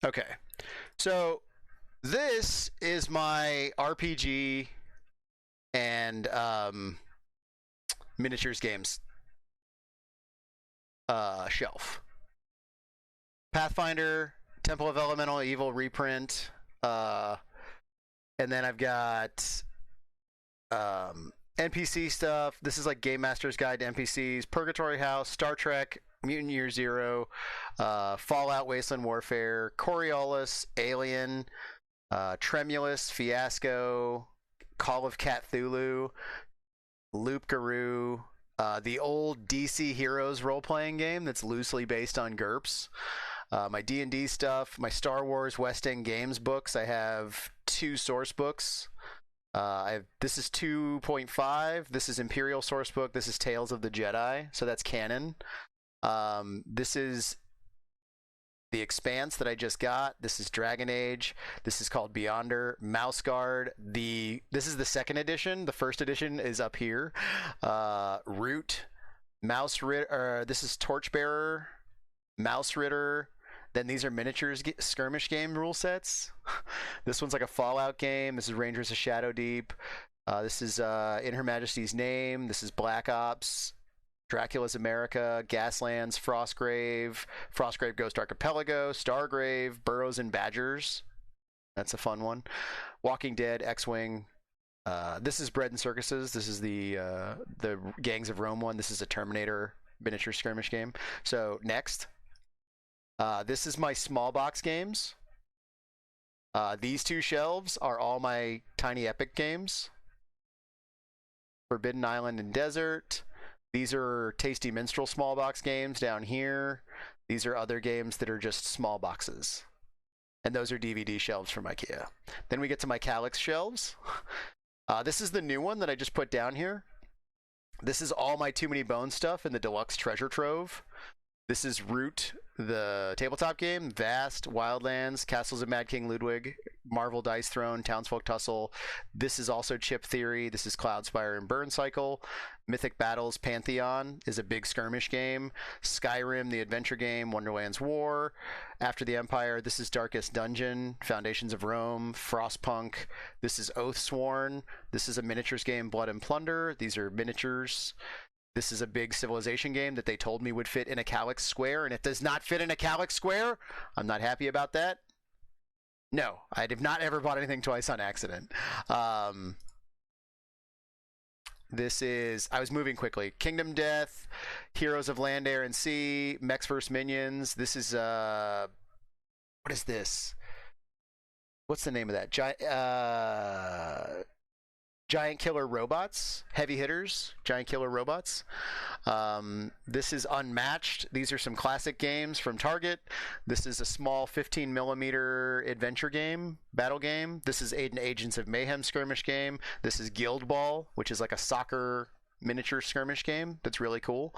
Okay. So this is my RPG and miniatures games shelf. Pathfinder, Temple of Elemental Evil reprint, uh, and then I've got NPC stuff. This is like Game Master's Guide to NPCs, Purgatory House, Star Trek, Mutant Year Zero, Fallout, Wasteland Warfare, Coriolis, Alien, Tremulous, Fiasco, Call of Cthulhu, Loop Garou, the old DC Heroes role-playing game that's loosely based on GURPS. My D&D stuff, my Star Wars West End Games books. I have 2 source books. This is 2.5. This is Imperial source book. This is Tales of the Jedi. So that's canon. This is The Expanse that I just got. This is Dragon Age. This is called Beyonder. Mouse Guard. This is the second edition. The first edition is up here. Root. Mouse Ritter. This is Torchbearer. Mouse Ritter. Then these are miniatures skirmish game rule sets. This one's like a Fallout game. This is Rangers of Shadow Deep. This is In Her Majesty's Name. This is Black Ops. Dracula's America, Gaslands, Frostgrave Ghost Archipelago, Stargrave, Burrows and Badgers. That's a fun one. Walking Dead, X-Wing. This is Bread and Circuses. This is the Gangs of Rome one. This is a Terminator miniature skirmish game. So next, this is my small box games. These 2 shelves are all my Tiny Epic games. Forbidden Island and Desert. These are Tasty Minstrel small box games down here. These are other games that are just small boxes. And those are DVD shelves from IKEA. Then we get to my Calyx shelves. This is the new one that I just put down here. This is all my Too Many Bones stuff in the deluxe treasure trove. This is Root, the tabletop game, Vast, Wildlands, Castles of Mad King Ludwig, Marvel Dice Throne, Townsfolk Tussle. This is also Chip Theory. This is Cloudspire and Burn Cycle. Mythic Battles Pantheon is a big skirmish game. Skyrim, the adventure game, Wonderland's War. After the Empire, this is Darkest Dungeon, Foundations of Rome, Frostpunk. This is Oathsworn. This is a miniatures game, Blood and Plunder. These are miniatures. This is a big Civilization game that they told me would fit in a Calyx square, and it does not fit in a Calyx square. I'm not happy about that. No, I have not ever bought anything twice on accident. This is, I was moving quickly. Kingdom Death, Heroes of Land, Air, and Sea, Mechs vs. Minions. This is, what is this? What's the name of that? Giant Killer Robots, Heavy Hitters, Giant Killer Robots. This is Unmatched. These are some classic games from Target. This is a small 15mm adventure game, battle game. This is Aiden Agents of Mayhem skirmish game. This is Guild Ball, which is like a soccer miniature skirmish game that's really cool.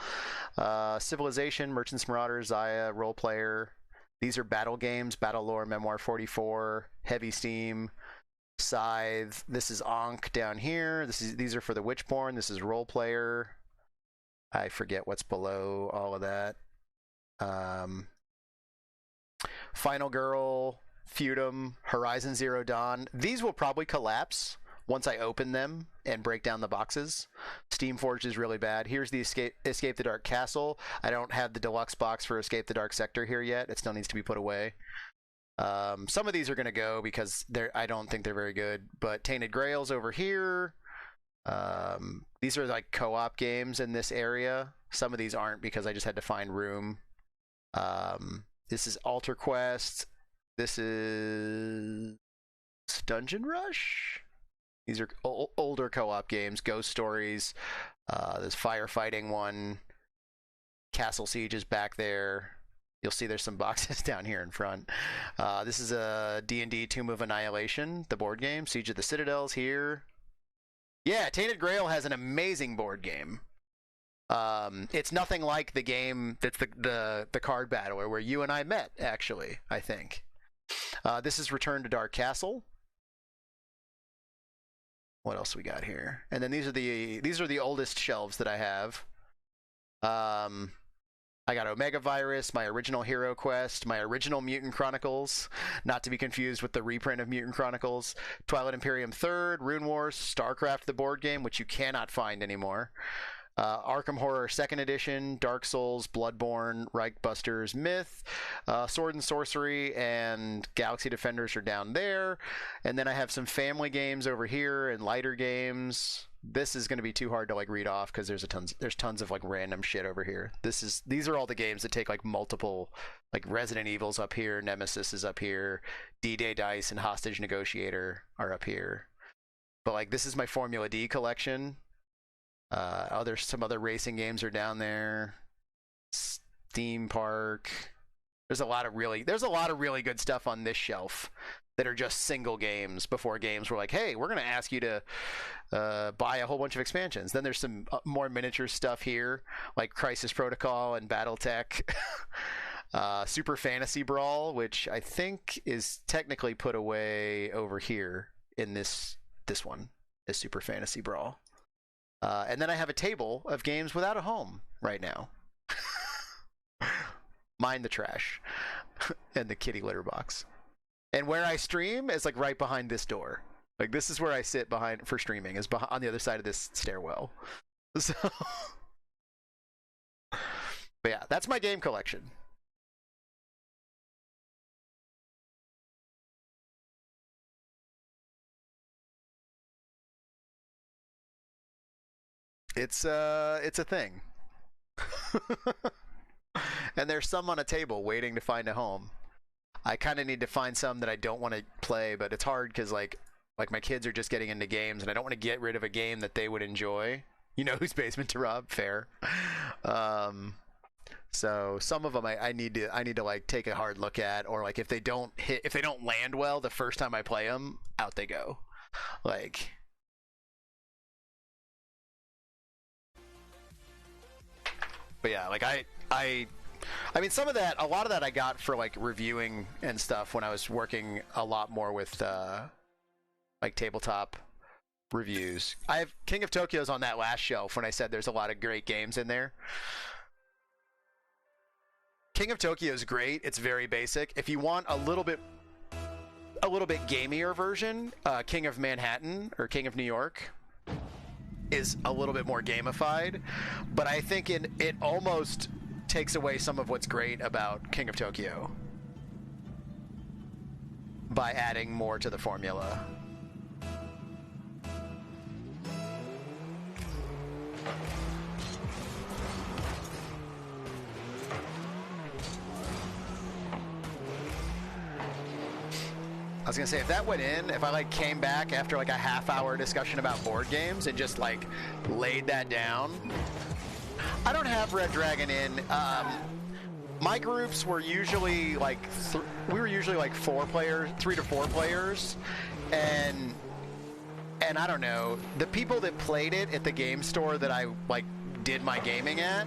Civilization, Merchants, Marauders, Zaya, Role Player. These are battle games, Battle Lore, Memoir 44, Heavy Steam, Scythe. This is Ankh down here. These are for the Witchborn. This is Role Player. I forget what's below all of that. Final Girl, Feudum, Horizon Zero Dawn. These will probably collapse once I open them and break down the boxes. Steamforged is really bad. Here's the Escape the Dark Castle. I don't have the deluxe box for Escape the Dark Sector here yet. It still needs to be put away. Some of these are going to go because I don't think they're very good, but Tainted Grail's over here. These are like co-op games in this area. Some of these aren't because I just had to find room. This is Alter Quest. This is Dungeon Rush. These are older co-op games. Ghost Stories. There's Firefighting one. Castle Siege is back there. You'll see there's some boxes down here in front. This is a D&D Tomb of Annihilation, the board game. Siege of the Citadels here. Yeah, Tainted Grail has an amazing board game. It's nothing like the game that's the card battler where you and I met, actually, I think. This is Return to Dark Castle. What else we got here? And then these are the oldest shelves that I have. I got Omega Virus, my original Hero Quest, my original Mutant Chronicles, not to be confused with the reprint of Mutant Chronicles, Twilight Imperium 3rd, Rune Wars, StarCraft the board game, which you cannot find anymore, Arkham Horror 2nd Edition, Dark Souls, Bloodborne, Reichbusters Myth, Sword and Sorcery, and Galaxy Defenders are down there. And then I have some family games over here and lighter games. This is going to be too hard to like read off because there's tons of like random shit over here. These are all the games that take like multiple, like Resident Evil's up here, Nemesis is up here, D-Day Dice and Hostage Negotiator are up here. But like this is my Formula D collection. Some other racing games are down there. Theme Park. There's a lot of really good stuff on this shelf that are just single games before games were like, hey, we're going to ask you to buy a whole bunch of expansions. Then there's some more miniature stuff here, like Crisis Protocol and Battletech. Super Fantasy Brawl, which I think is technically put away over here in this one, is Super Fantasy Brawl. And then I have a table of games without a home right now. Mind the trash and the kitty litter box. And where I stream is like right behind this door. Like this is where I sit behind for streaming, is on the other side of this stairwell. So, but yeah, that's my game collection. It's a thing. And there's some on a table waiting to find a home. I kind of need to find some that I don't want to play, but it's hard because like my kids are just getting into games, and I don't want to get rid of a game that they would enjoy. You know whose basement to rob? Fair. So some of them I need to like take a hard look at, or like if they don't land well the first time I play them, out they go. Like. But yeah, like I mean, a lot of that I got for like reviewing and stuff when I was working a lot more with like tabletop reviews. I have King of Tokyo's on that last shelf when I said there's a lot of great games in there. King of Tokyo is great. It's very basic. If you want a little bit gamier version, King of Manhattan or King of New York is a little bit more gamified, but I think it almost takes away some of what's great about King of Tokyo by adding more to the formula. I was gonna say, if that went in, if I like came back after like a half-hour discussion about board games and just like laid that down. I don't have Red Dragon in. My groups were usually like we were usually like 3 to 4 players, and I don't know, the people that played it at the game store that I like did my gaming at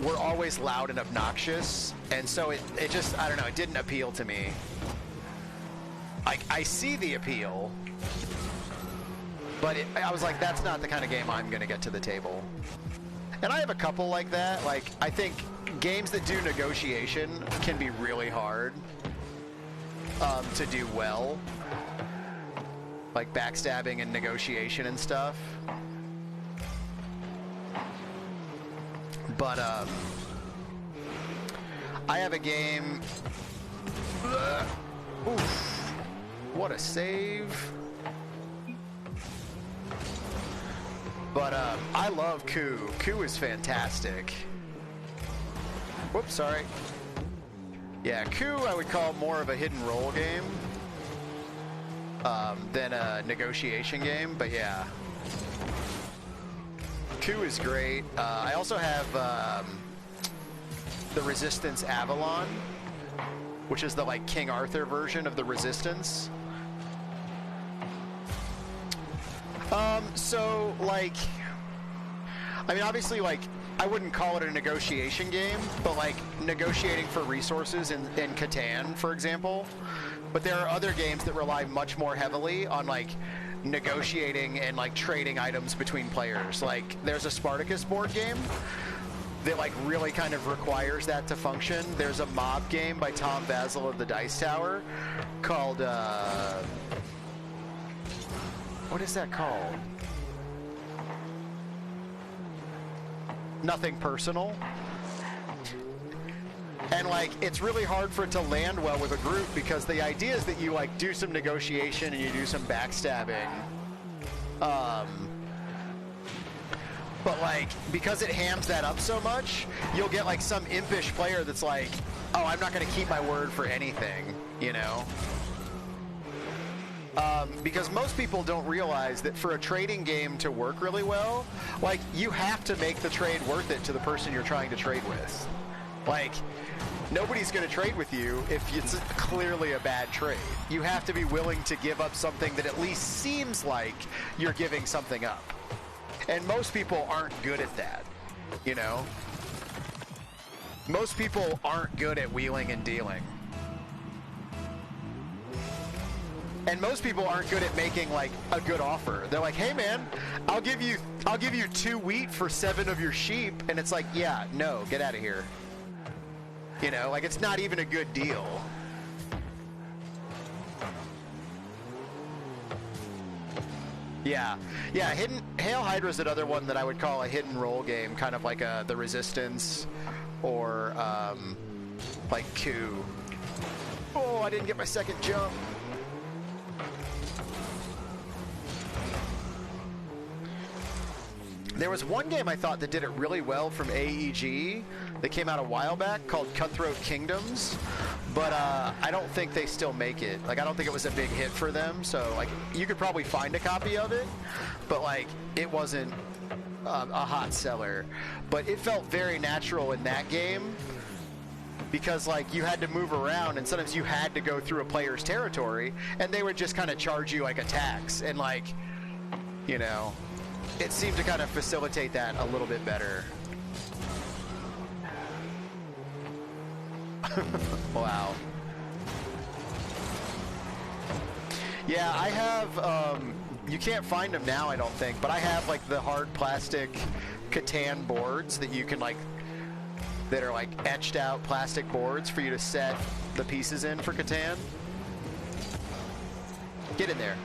were always loud and obnoxious, and so it just, I don't know, it didn't appeal to me. I see the appeal, but I was like, that's not the kind of game I'm going to get to the table. And I have a couple like that. Like, I think games that do negotiation can be really hard to do well. Like backstabbing and negotiation and stuff. But I have a game. Oof. What a save. But I love Coup. Coup is fantastic. Whoops, sorry. Yeah, Coup I would call more of a hidden roll game than a negotiation game, but yeah. Coup is great. I also have the Resistance Avalon, which is the like King Arthur version of the Resistance. So like, I mean, obviously, like, I wouldn't call it a negotiation game, but like negotiating for resources in Catan, for example. But there are other games that rely much more heavily on like negotiating and like trading items between players. Like, there's a Spartacus board game that like really kind of requires that to function. There's a mob game by Tom Basil of the Dice Tower called what is that called? Nothing Personal. And like it's really hard for it to land well with a group because the idea is that you like do some negotiation and you do some backstabbing. But like, because it hams that up so much, you'll get like some impish player that's like, oh, I'm not going to keep my word for anything, you know? Because most people don't realize that for a trading game to work really well, like, you have to make the trade worth it to the person you're trying to trade with. Like, nobody's going to trade with you if it's clearly a bad trade. You have to be willing to give up something that at least seems like you're giving something up. And most people aren't good at that, you know? Most people aren't good at wheeling and dealing. And most people aren't good at making like a good offer. They're like, hey man, I'll give you 2 wheat for 7 of your sheep. And it's like, yeah, no, get out of here. You know, like it's not even a good deal. Yeah, Hail Hydra is another one that I would call a hidden role game, kind of like the Resistance or like Coup. Oh, I didn't get my second jump. There was one game I thought that did it really well from AEG that came out a while back called Cutthroat Kingdoms, but I don't think they still make it. Like, I don't think it was a big hit for them, so like you could probably find a copy of it, but like it wasn't a hot seller. But it felt very natural in that game because like you had to move around and sometimes you had to go through a player's territory and they would just kind of charge you like a tax, and like, you know, it seemed to kind of facilitate that a little bit better. Wow. Yeah, I have, you can't find them now, I don't think, but I have like the hard plastic Catan boards that you can like, that are like etched out plastic boards for you to set the pieces in for Catan. Get in there.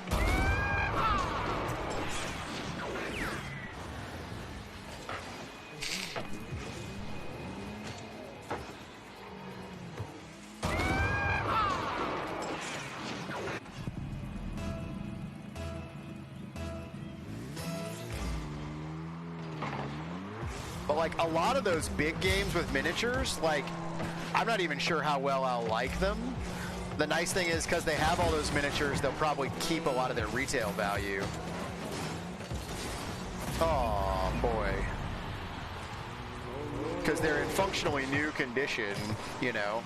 But like a lot of those big games with miniatures, like I'm not even sure how well I'll like them. The nice thing is because they have all those miniatures, they'll probably keep a lot of their retail value. Oh boy. Because they're in functionally new condition, you know.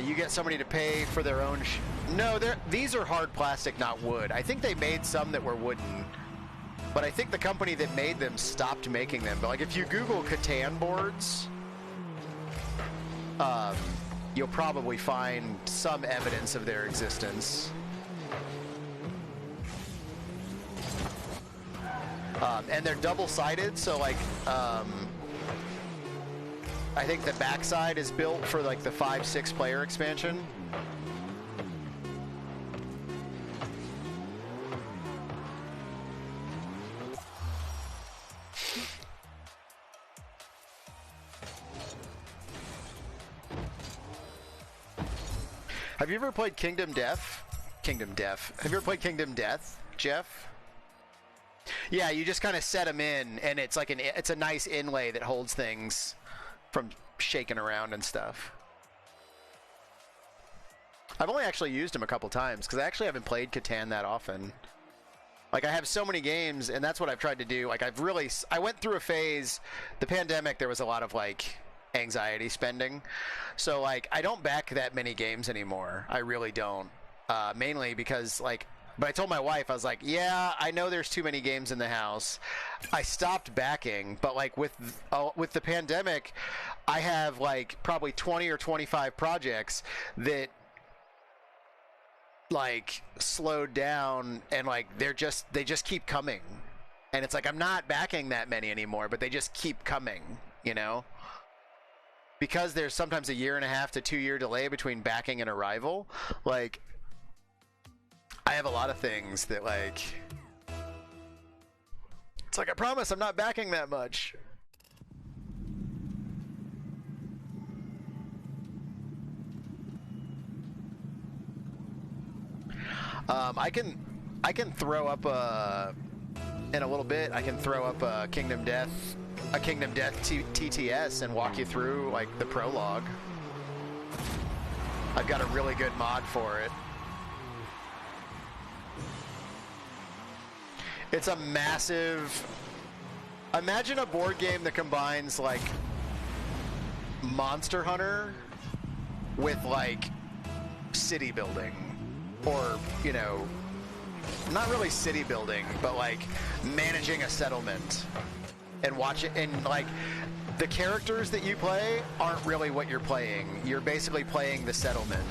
You get somebody to pay for their own no, these are hard plastic, not wood. I think they made some that were wooden. But I think the company that made them stopped making them. But like if you Google Catan boards, you'll probably find some evidence of their existence. And they're double-sided, so like I think the backside is built for like the 5-6 player expansion. Have you ever played Kingdom Death? Have you ever played Kingdom Death, Jeff? Yeah, you just kind of set them in, and it's like it's a nice inlay that holds things from shaking around and stuff. I've only actually used them a couple times because I actually haven't played Catan that often. Like I have so many games, and that's what I've tried to do. Like I went through a phase, the pandemic. There was a lot of like anxiety spending, so like I don't back that many games anymore. I really don't, mainly because like, but I told my wife, I was like, yeah, I know there's too many games in the house. I stopped backing, but like with the pandemic, I have like probably 20 or 25 projects that like slowed down, and like they just keep coming, And it's like, I'm not backing that many anymore, but they just keep coming, you know? Because there's sometimes a 1.5 to 2 year delay between backing and arrival, like, I have a lot of things that, like, it's like, I promise I'm not backing that much. I can throw up in a little bit. I can throw up a Kingdom Death TTS and walk you through like the prologue. I've got a really good mod for it. It's a massive. Imagine a board game that combines like Monster Hunter with like city building. Or, you know, not really city building, but like managing a settlement and watch it. And like the characters that you play aren't really what you're playing. You're basically playing the settlement.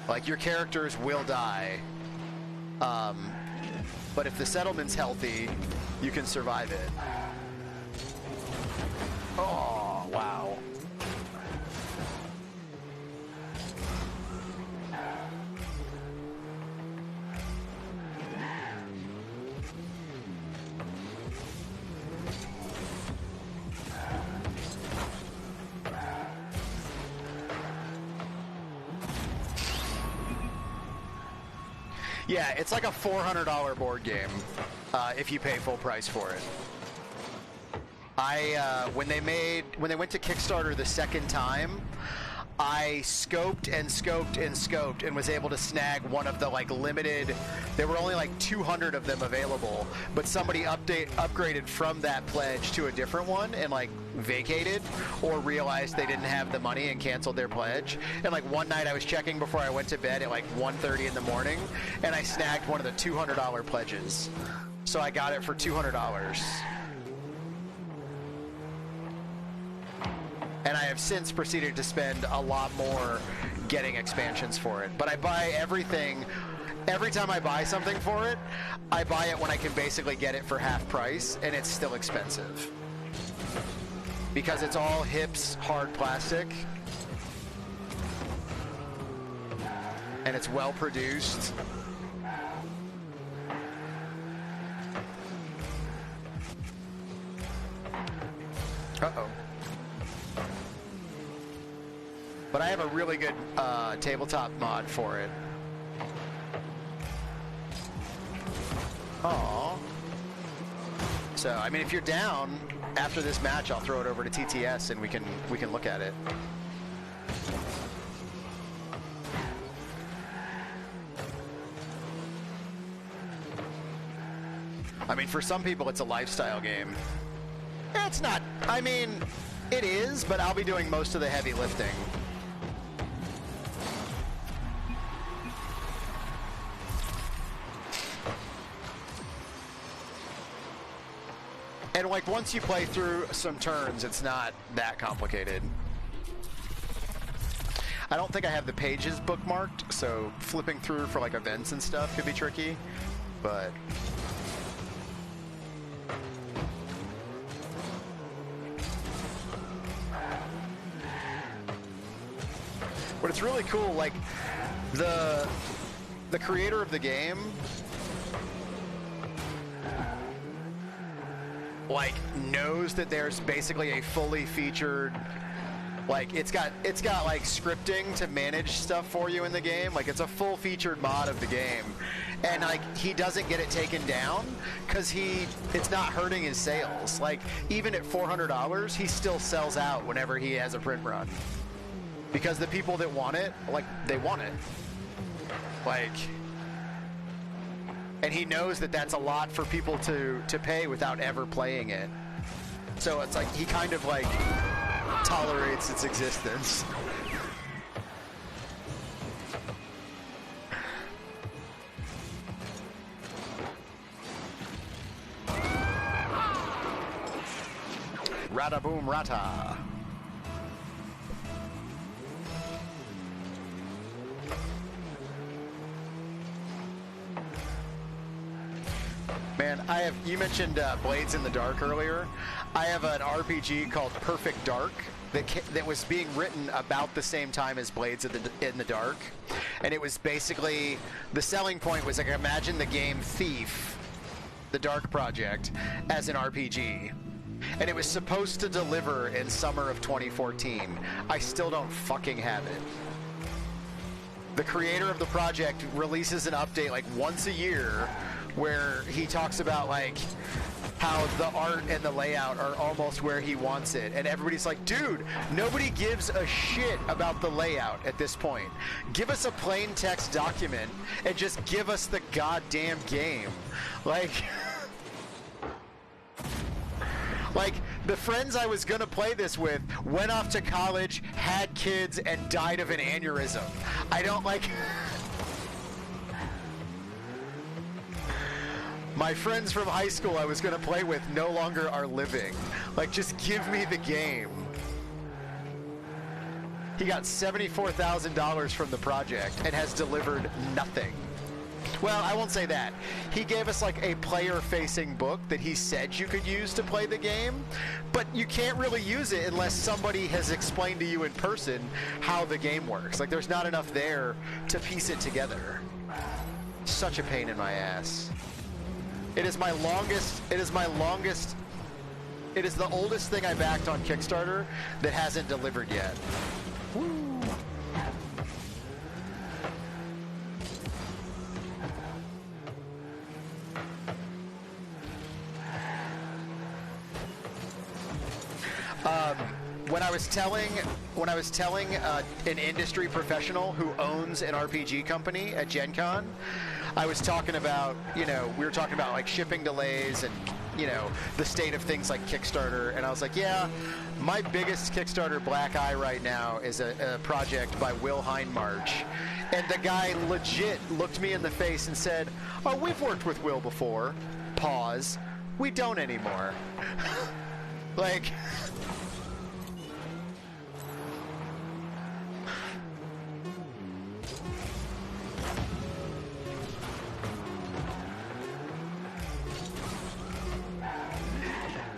Like your characters will die. But if the settlement's healthy, you can survive it. Oh, wow. Yeah, it's like a $400 board game if you pay full price for it. When they went to Kickstarter the second time, I scoped and was able to snag one of the like limited. There were only like 200 of them available, but somebody upgraded from that pledge to a different one and like vacated or realized they didn't have the money and canceled their pledge. And like one night I was checking before I went to bed at like 1:30 in the morning, and I snagged one of the $200 pledges. So I got it for $200. And I have since proceeded to spend a lot more getting expansions for it. But I buy everything. Every time I buy something for it, I buy it when I can basically get it for half price, and it's still expensive. Because it's all HIPS hard plastic. And it's well produced. Uh-oh. But I have a really good tabletop mod for it. Aww. So, I mean, if you're down after this match, I'll throw it over to TTS and we can look at it. I mean, for some people, it's a lifestyle game. It's not. I mean, it is, but I'll be doing most of the heavy lifting. And like once you play through some turns, it's not that complicated. I don't think I have the pages bookmarked, so flipping through for like events and stuff could be tricky, but it's really cool. Like the creator of the game like knows that there's basically a fully featured, like it's got like scripting to manage stuff for you in the game. Like it's a full featured mod of the game, and like he doesn't get it taken down because it's not hurting his sales. Like even at $400, he still sells out whenever he has a print run, because the people that want it, like they want it. Like, and he knows that that's a lot for people to pay without ever playing it. So it's like he kind of like tolerates its existence. Rata boom rata. Man, you mentioned Blades in the Dark earlier. I have an RPG called Perfect Dark that was being written about the same time as Blades in the Dark, and it was basically, the selling point was like, imagine the game Thief, the Dark Project, as an RPG. And it was supposed to deliver in summer of 2014. I still don't fucking have it. The creator of the project releases an update like once a year where he talks about like how the art and the layout are almost where he wants it. And everybody's like, dude, nobody gives a shit about the layout at this point. Give us a plain text document and just give us the goddamn game. Like... Like, the friends I was gonna play this with went off to college, had kids, and died of an aneurysm. I don't like... My friends from high school I was gonna play with no longer are living. Like, just give me the game. He got $74,000 from the project and has delivered nothing. Well, I won't say that. He gave us like a player-facing book that he said you could use to play the game, but you can't really use it unless somebody has explained to you in person how the game works. Like, there's not enough there to piece it together. Such a pain in my ass. It is the oldest thing I backed on Kickstarter that hasn't delivered yet. Woo. When I was telling an industry professional who owns an RPG company at Gen Con, I was talking about, we were talking about like shipping delays and, the state of things like Kickstarter. And I was like, yeah, my biggest Kickstarter black eye right now is a project by Will Hindmarch. And the guy legit looked me in the face and said, oh, we've worked with Will before. Pause. We don't anymore. Like...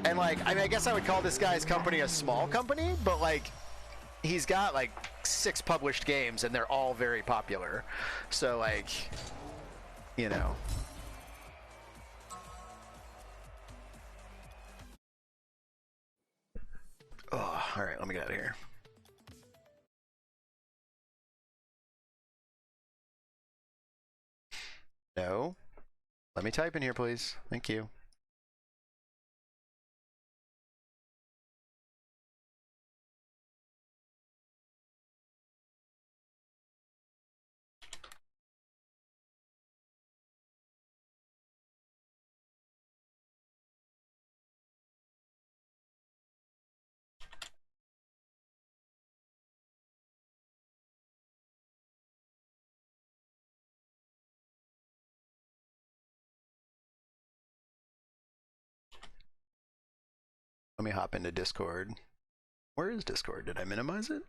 And like, I mean, I guess I would call this guy's company a small company, but like, he's got like 6 published games and they're all very popular. So like, Oh, all right, let me get out of here. No. Let me type in here, please. Thank you. Let me hop into Discord. Where is Discord? Did I minimize it?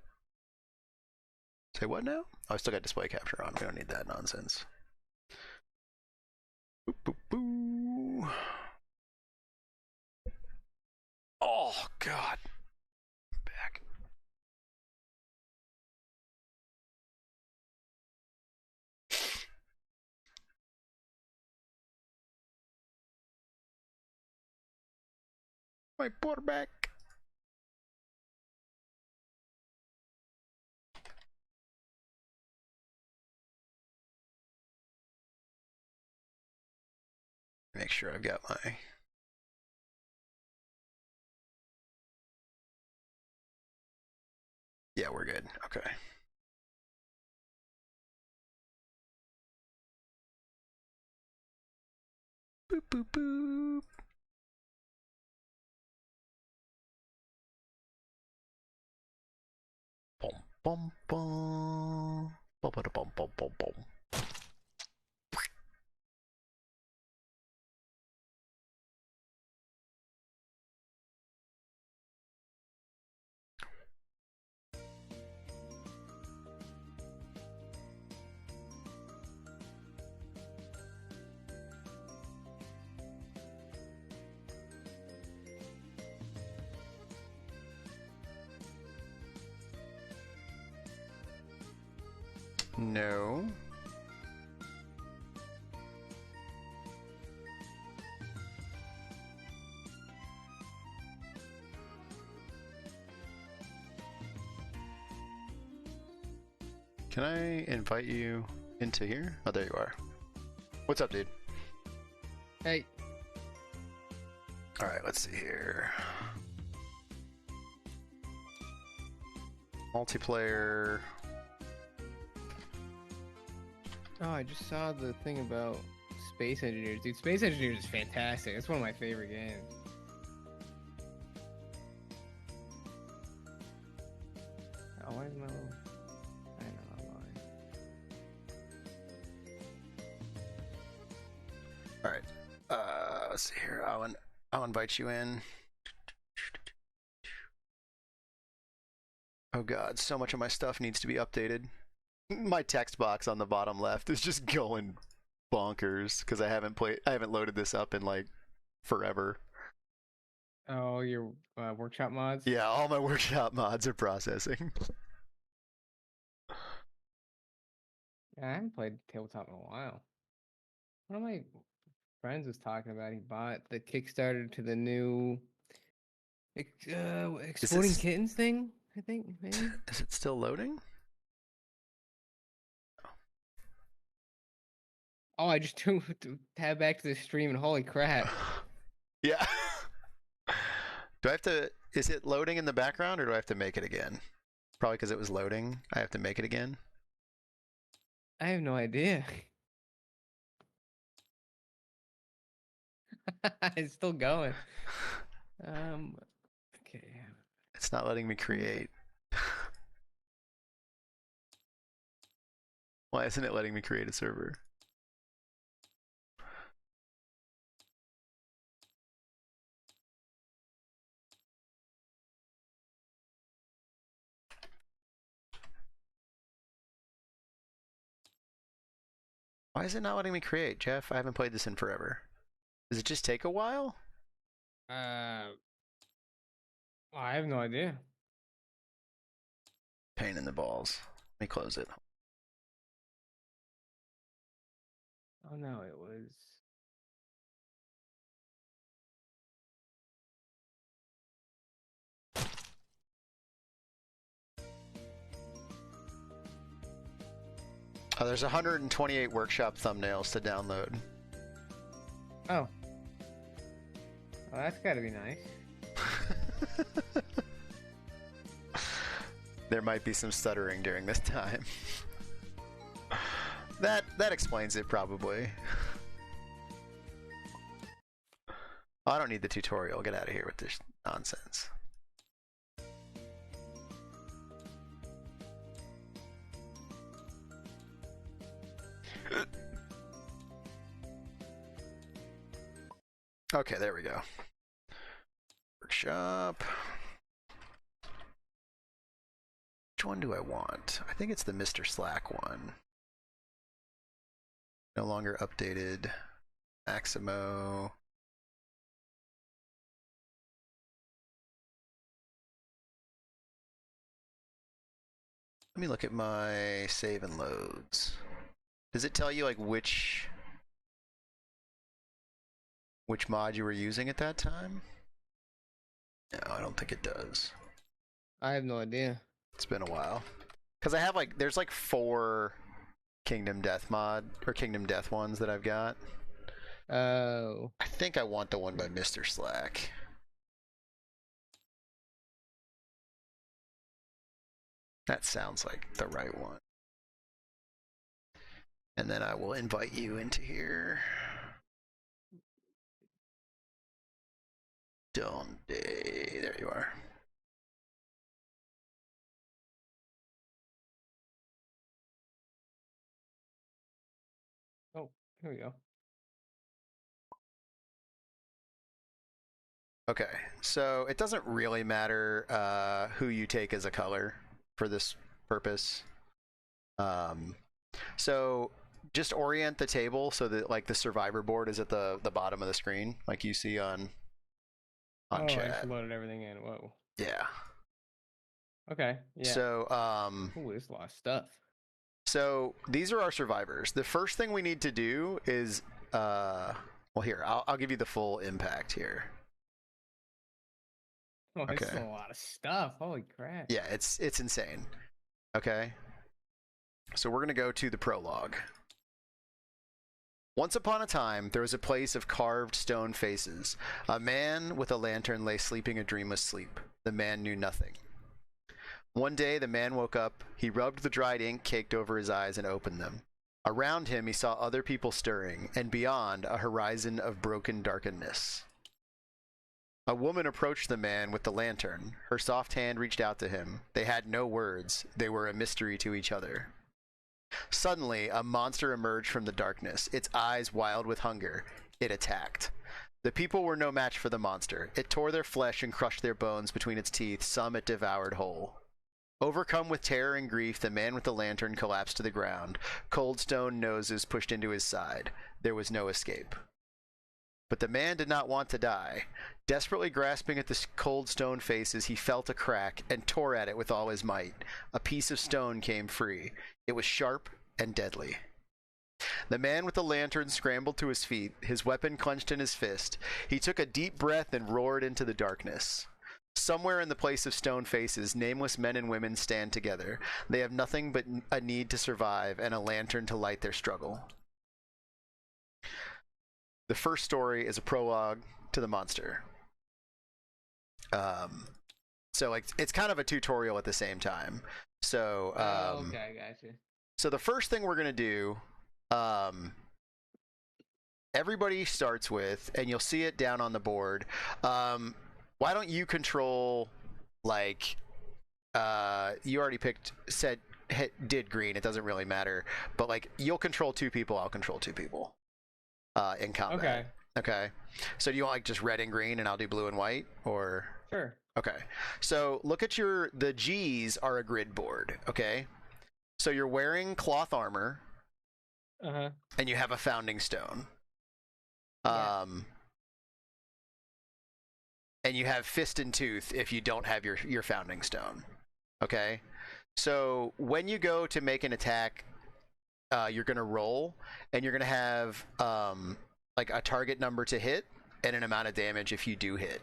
Say what now? Oh, I still got display capture on. We don't need that nonsense. Boop, boop, boo. Oh, God. Back. My poor back. Make sure I've got my... Yeah, we're good. Okay. Boop, boop, boop. Bum, bum, bum. Bum, bum, bum, bum, bum, bum. No. Can I invite you into here? Oh, there you are. What's up, dude? Hey. All right, let's see here. Multiplayer. Oh, I just saw the thing about Space Engineers. Dude, Space Engineers is fantastic. It's one of my favorite games. Oh, why is my little... I know, I'm lying. All right. Let's see here. I'll invite you in. Oh god, so much of my stuff needs to be updated. My text box on the bottom left is just going bonkers because I haven't loaded this up in like forever. Oh, your workshop mods? Yeah, all my workshop mods are processing. Yeah, I haven't played tabletop in a while. One of my friends was talking about he bought the Kickstarter to the new Exploding Kittens thing, I think, maybe? Is it still loading? Oh, I just tab back to the stream and holy crap. Yeah. Do I have to... Is it loading in the background or do I have to make it again? Probably because it was loading. I have to make it again. I have no idea. It's still going. Okay. It's not letting me create. Why isn't it letting me create a server? Why is it not letting me create, Jeff? I haven't played this in forever. Does it just take a while? I have no idea. Pain in the balls. Let me close it. Oh no, it was. Oh, there's 128 workshop thumbnails to download. Oh. Well, that's gotta be nice. There might be some stuttering during this time. That explains it, probably. Oh, I don't need the tutorial. Get out of here with this nonsense. Okay, there we go. Workshop. Which one do I want? I think it's the Mr. Slack one. No longer updated. Maximo. Let me look at my save and loads. Does it tell you like which mod you were using at that time? No, I don't think it does. I have no idea. It's been a while. Because I have like, there's like 4 Kingdom Death ones that I've got. Oh. I think I want the one by Mr. Slack. That sounds like the right one. And then I will invite you into here. Donde. There you are. Oh, here we go. Okay, so it doesn't really matter who you take as a color for this purpose. So just orient the table so that like the survivor board is at the bottom of the screen, like you see on Oh, chat. I just loaded everything in. Whoa. Yeah. Okay. Yeah. So Ooh, there's a lot of stuff. So these are our survivors. The first thing we need to do is, well, here I'll give you the full impact here. Oh, this is Okay. a lot of stuff. Holy crap. Yeah, it's insane. Okay. So we're gonna go to the prologue. Once upon a time, there was a place of carved stone faces. A man with a lantern lay sleeping a dreamless sleep. The man knew nothing. One day, the man woke up. He rubbed the dried ink caked over his eyes and opened them. Around him, he saw other people stirring, and beyond, a horizon of broken darkness. A woman approached the man with the lantern. Her soft hand reached out to him. They had no words. They were a mystery to each other. Suddenly, a monster emerged from the darkness, its eyes wild with hunger. It attacked. The people were no match for the monster. It tore their flesh and crushed their bones between its teeth. Some it devoured whole. Overcome with terror and grief, the man with the lantern collapsed to the ground. Cold stone noses pushed into his side. There was no escape. But the man did not want to die. Desperately grasping at the cold stone faces, he felt a crack and tore at it with all his might. A piece of stone came free. It was sharp and deadly. The man with the lantern scrambled to his feet, his weapon clenched in his fist. He took a deep breath and roared into the darkness. Somewhere in the place of stone faces, nameless men and women stand together. They have nothing but a need to survive and a lantern to light their struggle. The first story is a prologue to the monster. So like it's kind of a tutorial at the same time. So okay, gotcha. So the first thing we're gonna do, everybody starts with, and you'll see it down on the board. Why don't you control, like, you already did green. It doesn't really matter, but like you'll control two people. I'll control two people in combat. Okay. Okay. So do you want like just red and green, and I'll do blue and white, or? Sure. Okay. So look at the G's are a grid board. Okay. So you're wearing cloth armor. Uh-huh. And you have a founding stone. Yeah. And you have fist and tooth if you don't have your founding stone. Okay? So when you go to make an attack, you're going to roll, and you're going to have like a target number to hit and an amount of damage if you do hit.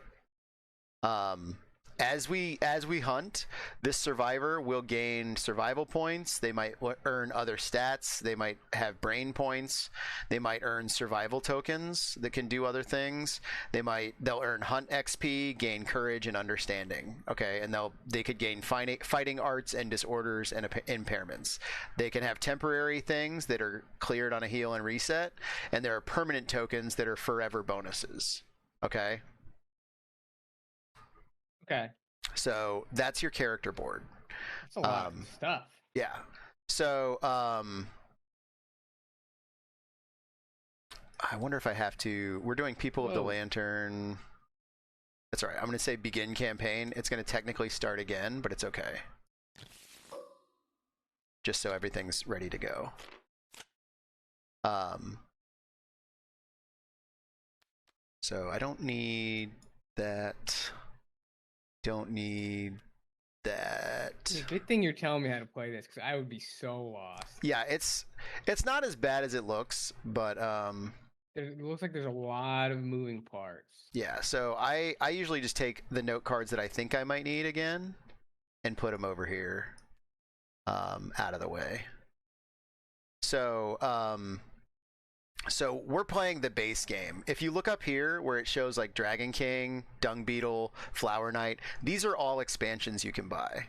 As we hunt, this survivor will gain survival points. They might earn other stats. They might have brain points. They might earn survival tokens that can do other things. They'll earn hunt XP, gain courage and understanding. Okay, and they could gain fighting arts and disorders and impairments. They can have temporary things that are cleared on a heal and reset, and there are permanent tokens that are forever bonuses. Okay. Okay. So that's your character board. That's a lot of stuff. Yeah. So I wonder if I have to. We're doing People of the Lantern. That's all right. I'm going to say begin campaign. It's going to technically start again, but it's okay. Just so everything's ready to go. So I don't need that. Don't need that. Good thing you're telling me how to play this, because I would be so lost. Yeah, it's not as bad as it looks, but it looks like there's a lot of moving parts. Yeah, so I usually just take the note cards that I think I might need again and put them over here, out of the way. So we're playing the base game. If you look up here where it shows like Dragon King, Dung Beetle, Flower Knight, these are all expansions you can buy.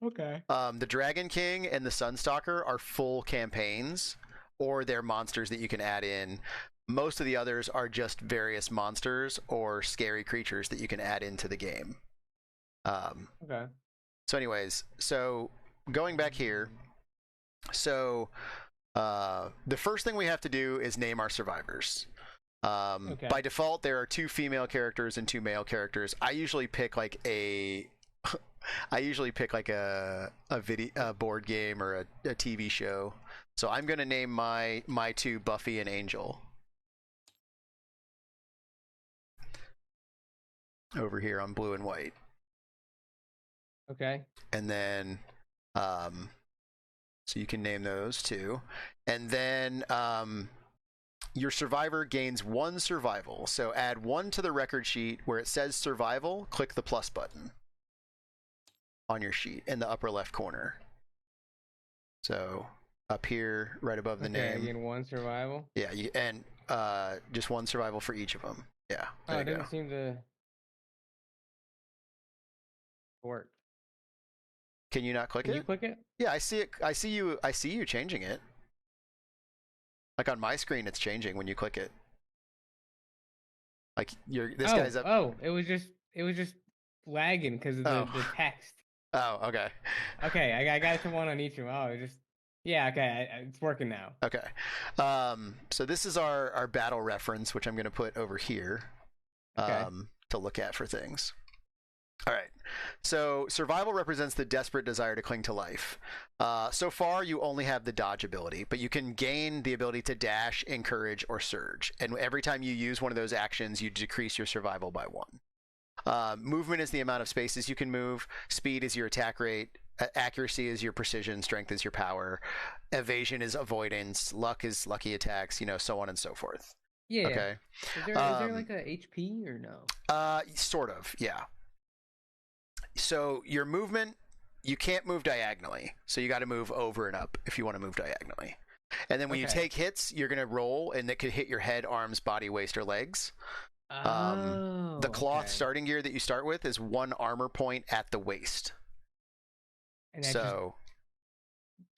Okay. The Dragon King and the Sunstalker are full campaigns, or they're monsters that you can add in. Most of the others are just various monsters or scary creatures that you can add into the game. Okay. So anyways, so going back here, so the first thing we have to do is name our survivors. Okay. By default, there are 2 female characters and 2 male characters. I usually pick like a board game or a TV show. So I'm gonna name my 2 Buffy and Angel. Over here on blue and white. Okay. And then So you can name those too. And then your survivor gains 1 survival. So add 1 to the record sheet where it says survival. Click the plus button on your sheet in the upper left corner. So up here, right above the name. I gain 1 survival. Yeah, and just 1 survival for each of them. Yeah. Oh, it doesn't seem to work. Can you not click it? Can you click it? Yeah, I see it. I see you changing it. Like on my screen, it's changing when you click it. Like this guy's up. Oh, it was just lagging because of the text. Oh, okay. Okay, I got it to 1 on each of them. Oh, okay, it's working now. Okay. So this is our battle reference, which I'm going to put over here to look at for things. All right. So survival represents the desperate desire to cling to life. So far, you only have the dodge ability, but you can gain the ability to dash, encourage, or surge. And every time you use one of those actions, you decrease your survival by 1. Movement is the amount of spaces you can move. Speed is your attack rate. Accuracy is your precision. Strength is your power. Evasion is avoidance. Luck is lucky attacks. So on and so forth. Yeah. Okay. Is there like a HP or no? Sort of. Yeah. So your movement, you can't move diagonally. So you got to move over and up if you want to move diagonally. And then when you take hits, you're going to roll, and it could hit your head, arms, body, waist, or legs. The cloth starting gear that you start with is 1 armor point at the waist. And that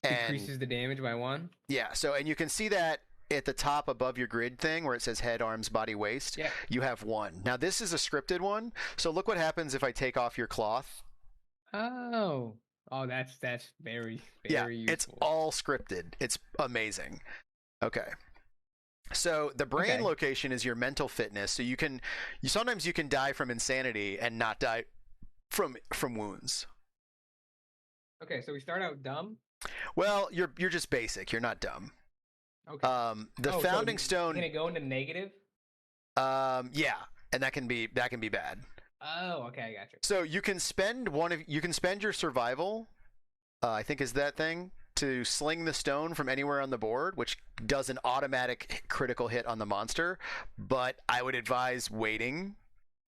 decreases the damage by 1? Yeah. So, and you can see that at the top above your grid thing where it says head, arms, body, waist, you have 1. Now this is a scripted one. So look what happens if I take off your cloth. Oh, that's very useful. It's all scripted. It's amazing. Okay. So the brain location is your mental fitness. So sometimes you can die from insanity and not die from wounds. Okay, so we start out dumb? Well, you're just basic. You're not dumb. Okay. The founding stone. Can it go into negative? Yeah, and that can be bad. Oh, okay, I got you. So you can spend your survival, I think is that thing, to sling the stone from anywhere on the board, which does an automatic critical hit on the monster. But I would advise waiting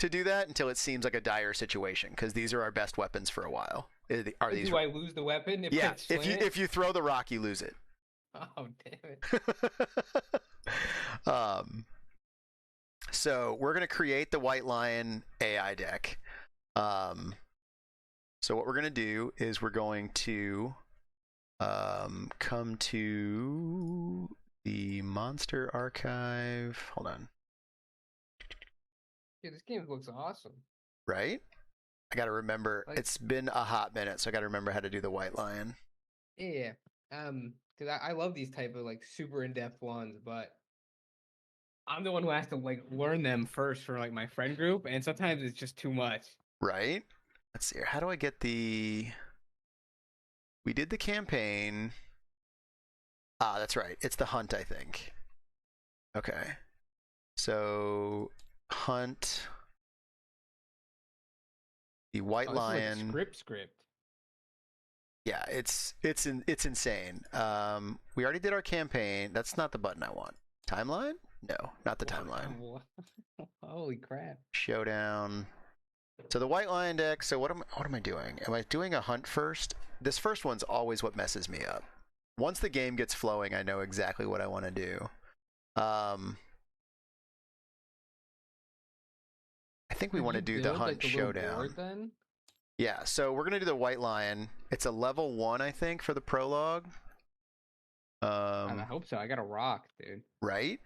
to do that until it seems like a dire situation, because these are our best weapons for a while. Do I lose the weapon? If you throw the rock, you lose it. Oh, damn it. So we're going to create the White Lion AI deck. So what we're going to do is we're going to come to the monster archive. Hold on. Yeah, this game looks awesome. Right? I got to remember. It's been a hot minute, so I got to remember how to do the White Lion. Yeah. Because I love these type of super in-depth ones, but I'm the one who has to learn them first for my friend group, and sometimes it's just too much. Right? Let's see here. How do I get the... We did the campaign. That's right. It's the hunt, I think. Okay. So hunt the White Lion. Script. Yeah, it's insane. We already did our campaign. That's not the button I want. Timeline? No, not the timeline. Holy crap. Showdown. So the White Lion deck. So what am I doing? Am I doing a hunt first? This first one's always what messes me up. Once the game gets flowing, I know exactly what I want to do. I think we want to do the hunt showdown. Board, then? Yeah, so we're gonna do the White Lion. It's a level 1, I think, for the prologue. I hope so. I got a rock, dude. Right?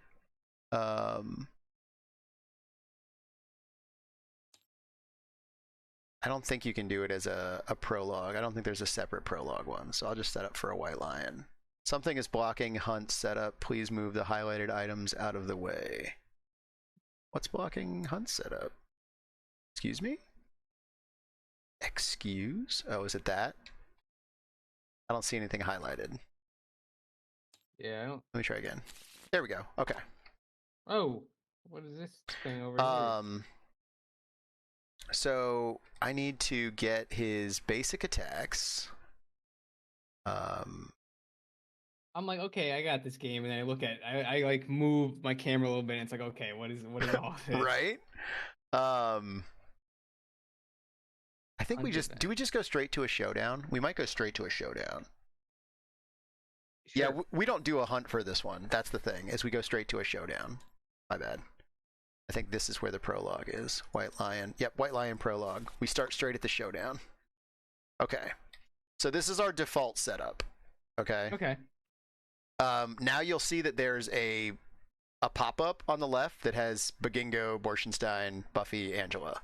I don't think you can do it as a prologue. I don't think there's a separate prologue one, so I'll just set up for a White Lion. Something is blocking hunt setup. Please move the highlighted items out of the way. What's blocking hunt setup? Excuse me? Excuse? Oh, is it that? I don't see anything highlighted. Yeah, I don't... Let me try again. There we go. Okay. Oh, what is this thing over here? So I need to get his basic attacks. I'm like, okay, I got this game, and then I look at, I like move my camera a little bit, and it's like, okay, what is all this? Right? Um, I think Hunt do event. we just go straight to a showdown? We might go straight to a showdown. Yeah, Sure. we don't do a hunt for this one. That's the thing, is we go straight to a showdown. My bad. I think this is where the prologue is. White Lion. Yep, White Lion prologue. We start straight at the showdown. Okay. So this is our default setup. Okay. Okay. Now you'll see that there's a pop-up on the left that has Bagingo, Borschenstein, Buffy, Angela.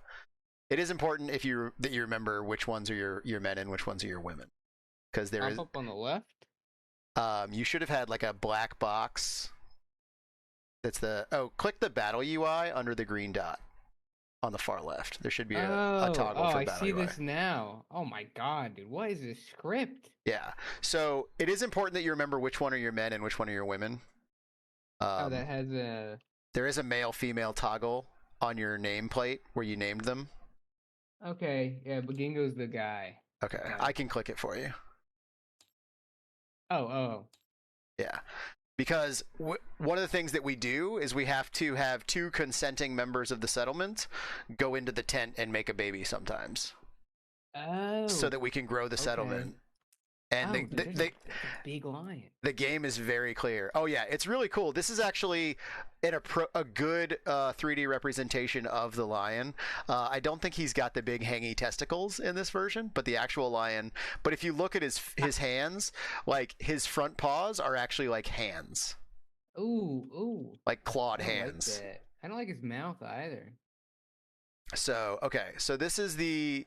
It is important that you remember which ones are your men and which ones are your women, because there is Pop up on the left. you should have had like a black box. That's click the battle UI under the green dot on the far left. There should be a Oh, toggle for I battle see UI. this now. Oh my God, dude, what is this script? Yeah. So it is important that you remember which one are your men and which one are your women. Oh, that Um, has a. there is a male female toggle on your nameplate where you named them. Okay, yeah, Bagingo's the guy. Okay, Okay. I can click it for you. Oh, oh. Yeah. Because one of the things that we do is we have to have two consenting members of the settlement go into the tent and make a baby sometimes, so that Oh, we can grow the okay. settlement. And Oh, dude, that's a big lion. the game is very clear. Oh yeah, it's really cool. This is actually a good 3D representation of the lion. I don't think he's got the big hangy testicles in this version, but the actual lion. But if you look at his hands, like his front paws are actually like hands, Ooh, ooh. like clawed I don't like hands. that. I don't like his mouth either. So okay, so this is the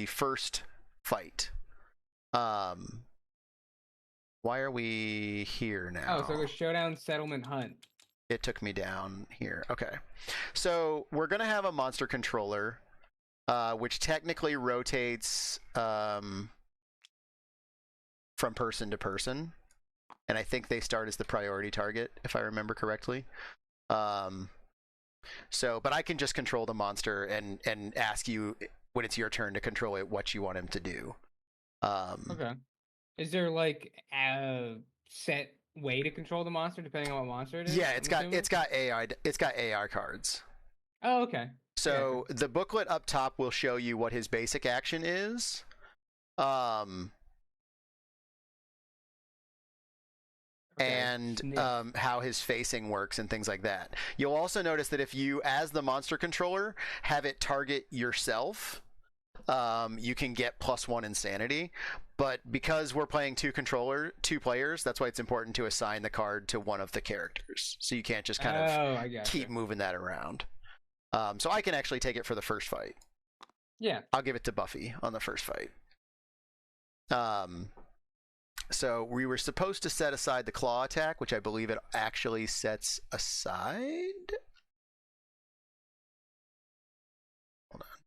first fight. Um, why are we here Oh, so now? the showdown settlement hunt. It took me down here. Okay. So we're going to have a monster controller, which technically rotates from person to person. And I think they start as the priority target, if I remember correctly. Um, but I can just control the monster and ask you when it's your turn to control it what you want him to do. Um, Okay. Is there like a set way to control the monster depending on what monster it is? yeah, I'm assuming. it's got AI cards. Oh, okay. I gotcha. So the booklet up top will show you what his basic action is. Um, Okay. and Sniff. how his facing works and things like that. You'll also notice that if you, as the monster controller, have it target yourself, you can get +1 insanity. But because we're playing two players, that's why it's important to assign the card to one of the characters. So you can't just kind of Oh, I gotcha. keep moving that around. So I can actually take it for the first fight. Yeah. I'll give it to Buffy on the first fight. So we were supposed to set aside the claw attack, which I believe it actually sets aside. Hold on.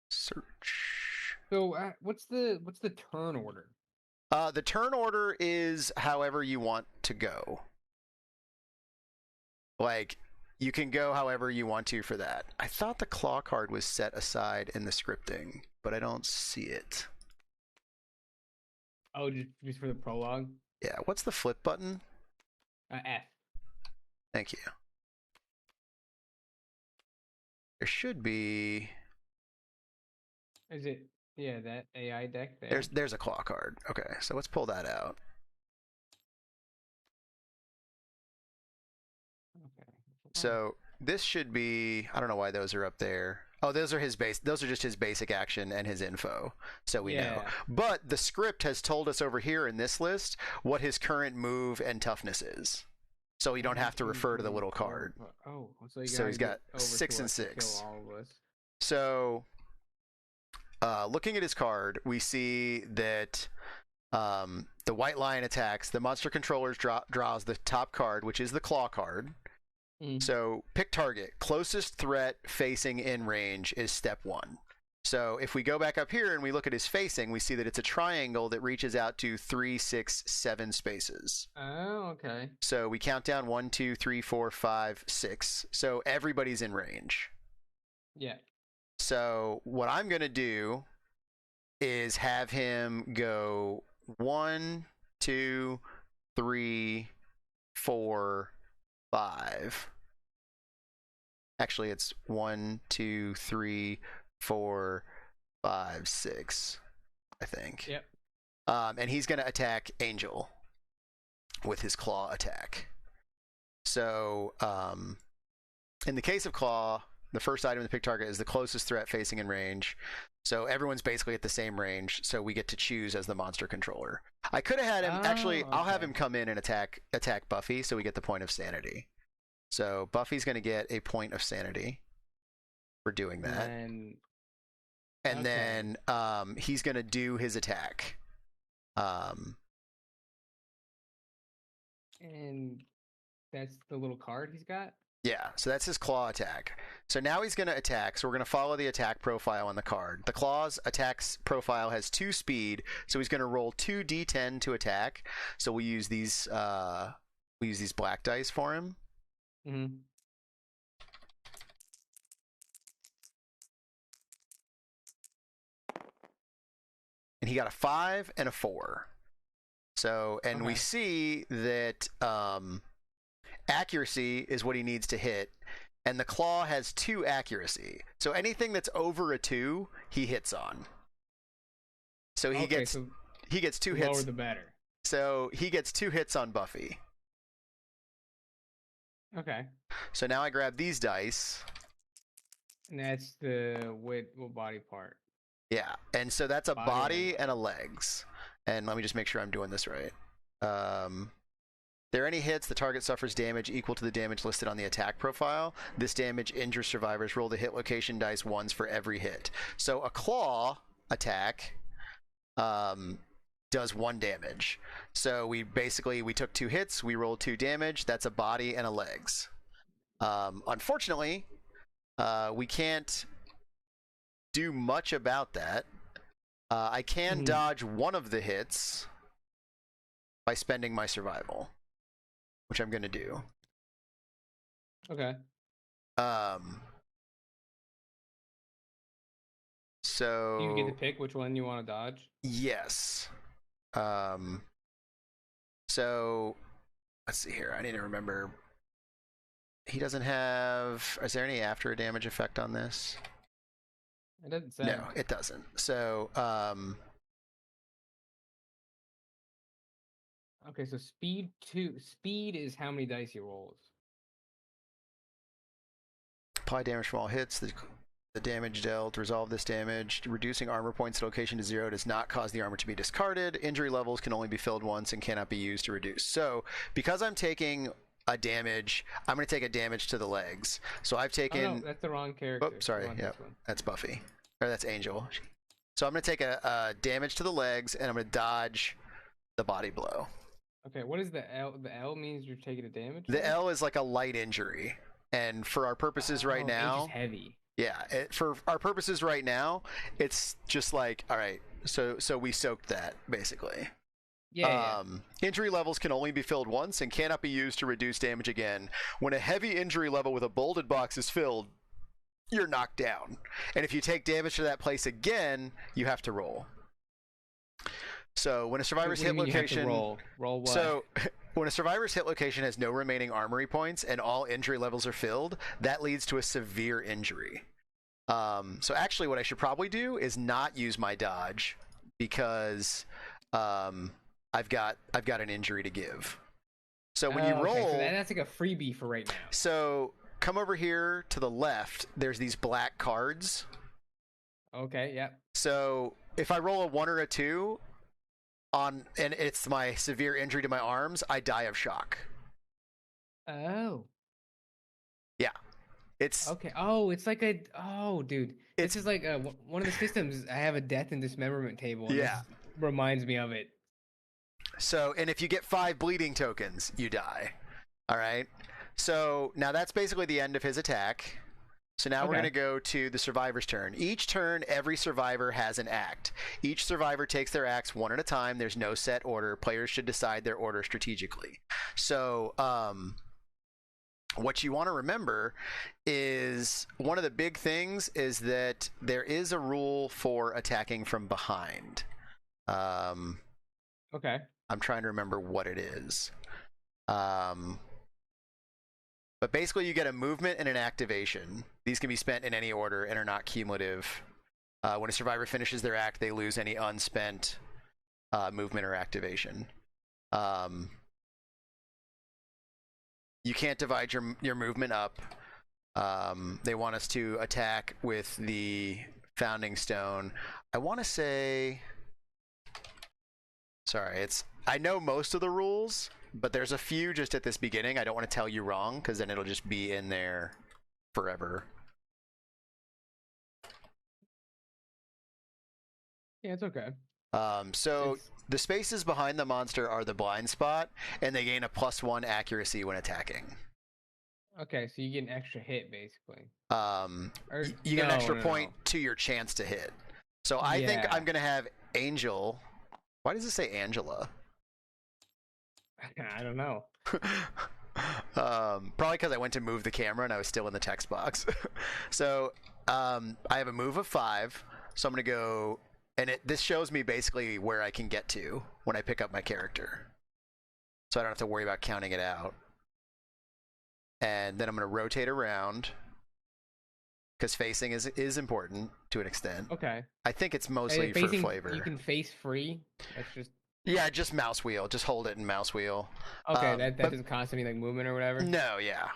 Search. So what's the turn order? The turn order is however you want to go. Like, you can go however you want to for that. I thought the claw card was set aside in the scripting, but I don't see it. Oh, just for the prologue. Yeah, what's the flip button? F. Thank you. There should be. Is it? Yeah, that AI deck there. There's a claw card. Okay, so let's pull that out. Okay. So this should be. I don't know why those are up there. Oh, those are his base. Those are just his basic action and his info, so we know. Yeah. But the script has told us over here in this list what his current move and toughness is, so we don't have to refer to the little card. Oh, so you So he's got over 6 to and us to 6. kill all of us. So, looking at his card, we see that the White Lion attacks. The monster controller draws the top card, which is the claw card. So pick target. Closest threat facing in range is step 1. So if we go back up here and we look at his facing, we see that it's a triangle that reaches out to 3, 6, 7 spaces. Oh, okay. So we count down 1, 2, 3, 4, 5, 6. So everybody's in range. Yeah. So what I'm going to do is have him go 1, 2, 3, 4, 5. Actually, it's 1, 2, 3, 4, 5, 6, I think. Yep. And he's going to attack Angel with his claw attack. So, in the case of claw, the first item to pick target is the closest threat facing in range. So everyone's basically at the same range, so we get to choose as the monster controller. I could have had him actually. Okay. I'll have him come in and attack Buffy, so we get the point of sanity. So Buffy's going to get a point of sanity for doing that, and then he's going to do his attack. And that's the little card he's got? Yeah, so that's his claw attack. So now he's going to attack, so we're going to follow the attack profile on the card. The claw's attacks profile has 2 speed, so he's going to roll 2 d10 to attack. So we use these black dice for him. Mm-hmm. And he got a 5 and a 4. So, and we see that accuracy is what he needs to hit, and the claw has 2 accuracy. So anything that's over a 2, he hits on. So he gets 2 hits. Lower the better. So he gets 2 hits on Buffy. Okay. So now I grab these dice. And that's the what body part? Yeah, and so that's a body and a legs. And let me just make sure I'm doing this right. There are any hits, the target suffers damage equal to the damage listed on the attack profile. This damage injures survivors. Roll the hit location dice once for every hit. So a claw attack does 1 damage. So we took 2 hits, we rolled 2 damage. That's a body and a legs. Unfortunately, we can't do much about that. I can dodge one of the hits by spending my survival, which I'm going to do. Okay. So you get to pick which one you want to dodge? Yes. So let's see here. I need to remember. He doesn't have. Is there any after a damage effect on this? It doesn't say. No, it doesn't. So okay, so speed 2. Speed is how many dice he rolls. Apply damage from all hits. The damage dealt. Resolve this damage. Reducing armor points location to 0 does not cause the armor to be discarded. Injury levels can only be filled once and cannot be used to reduce. So because I'm taking a damage, I'm going to take a damage to the legs. So I've taken. Oh, no, that's the wrong character. Oh, sorry. Yeah, that's Buffy. Or that's Angel. So I'm going to take a damage to the legs, and I'm going to dodge the body blow. Okay, what is the L? The L means you're taking a damage? The L is like a light injury. And for our purposes right now... It's heavy. Yeah, for our purposes right now, it's just like, all right, so we soaked that, basically. Yeah. Injury levels can only be filled once and cannot be used to reduce damage again. When a heavy injury level with a bolded box is filled, you're knocked down. And if you take damage to that place again, you have to roll. So when a survivor's hit location... roll what? So when a survivor's hit location has no remaining armory points and all injury levels are filled, that leads to a severe injury. So actually what I should probably do is not use my dodge because I've got an injury to give. So when you roll... Okay, so that's like a freebie for right now. So come over here to the left. There's these black cards. Okay, yep. So if I roll a 1 or a 2... and it's my severe injury to my arms, I die of shock. Oh. Yeah. It's okay. Oh, it's like a dude. This is like one of the systems. I have a death and dismemberment table. And yeah. This reminds me of it. So, and if you get 5 bleeding tokens, you die. All right. So now that's basically the end of his attack. So now we're going to go to the survivor's turn. Each turn, every survivor has an act. Each survivor takes their acts one at a time. There's no set order. Players should decide their order strategically. So what you want to remember is one of the big things is that there is a rule for attacking from behind. Okay. I'm trying to remember what it is. But basically, you get a movement and an activation. These can be spent in any order and are not cumulative. When a survivor finishes their act, they lose any unspent movement or activation. You can't divide your movement up. They want us to attack with the founding stone. I want to say... Sorry, I know most of the rules, but there's a few just at this beginning. I don't want to tell you wrong, because then it'll just be in there forever. Yeah, it's okay. So the spaces behind the monster are the blind spot, and they gain a +1 accuracy when attacking. Okay, so you get an extra hit, basically. You get an extra point to your chance to hit. So I think I'm going to have Angel... Why does it say Angela? I don't know. Probably because I went to move the camera and I was still in the text box. So I have a move of 5. So I'm going to go... And this shows me basically where I can get to when I pick up my character. So I don't have to worry about counting it out. And then I'm going to rotate around. Because facing is important to an extent. Okay. I think it's mostly for flavor. You can face free? That's just... Yeah, just mouse wheel. Just hold it in mouse wheel. Okay, that doesn't cost any like movement or whatever? No, yeah.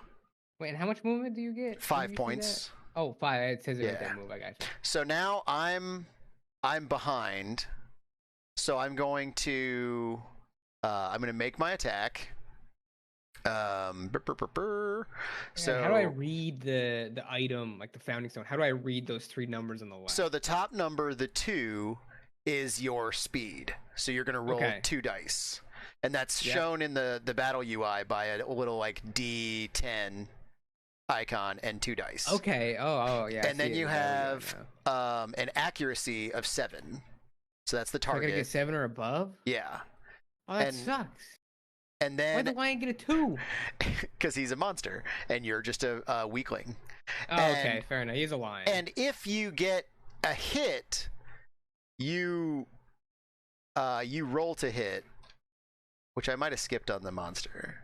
Wait, and how much movement do you get? 5 points. Oh, 5. It says it with that move. I got you. So now I'm behind. So I'm going to make my attack. So how do I read the item, like the founding stone? How do I read those 3 numbers on the left? So the top number, the 2, is your speed. So you're going to roll 2 dice. And that's shown in the battle UI by a little like D10 icon and 2 dice. Okay. Oh yeah. And then you have an accuracy of 7. So that's the target. So I gotta get 7 or above? Yeah. Oh, that sucks. And then why the lion get a 2? Because he's a monster and you're just a weakling. Oh, okay, fair enough. He's a lion. And if you get a hit, you roll to hit, which I might have skipped on the monster.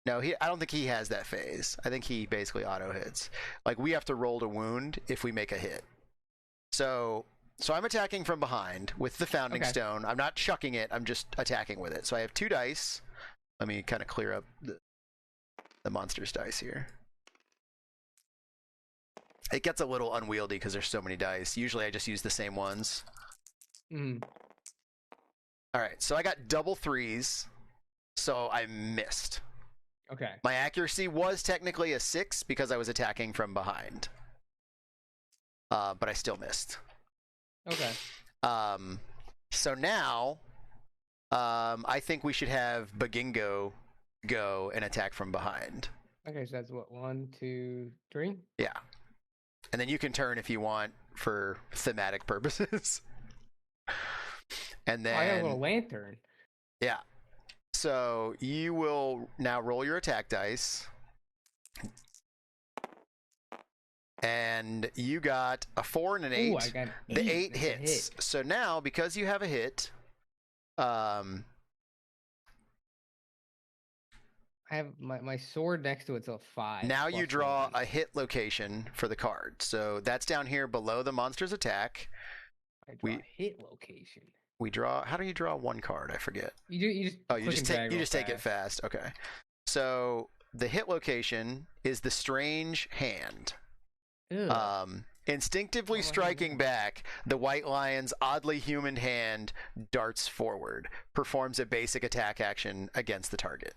No, I don't think he has that phase. I think he basically auto hits. Like we have to roll to wound if we make a hit. So I'm attacking from behind with the founding stone. I'm not chucking it. I'm just attacking with it. So I have 2 dice. Let me kind of clear up the monster's dice here. It gets a little unwieldy because there's so many dice. Usually I just use the same ones. Mm. All right, so I got double 3s, so I missed. Okay. My accuracy was technically a 6 because I was attacking from behind. But I still missed. Okay. So now, I think we should have Bagingo go and attack from behind. Okay, so that's what, 1, 2, 3? Yeah. And then you can turn if you want for thematic purposes. And then... I got a little lantern. Yeah. So you will now roll your attack dice. And you got a 4 and an 8. Ooh, I got 8. The 8 hits. So now, because you have a hit, I have my sword next to it's a 5. Now you draw a hit location for the card. So that's down here below the monster's attack. I draw a hit location. We draw. How do you draw 1 card? I forget. You just take it fast. Okay. So the hit location is the strange hand. Ew. Instinctively striking back, the white lion's oddly human hand darts forward, performs a basic attack action against the target.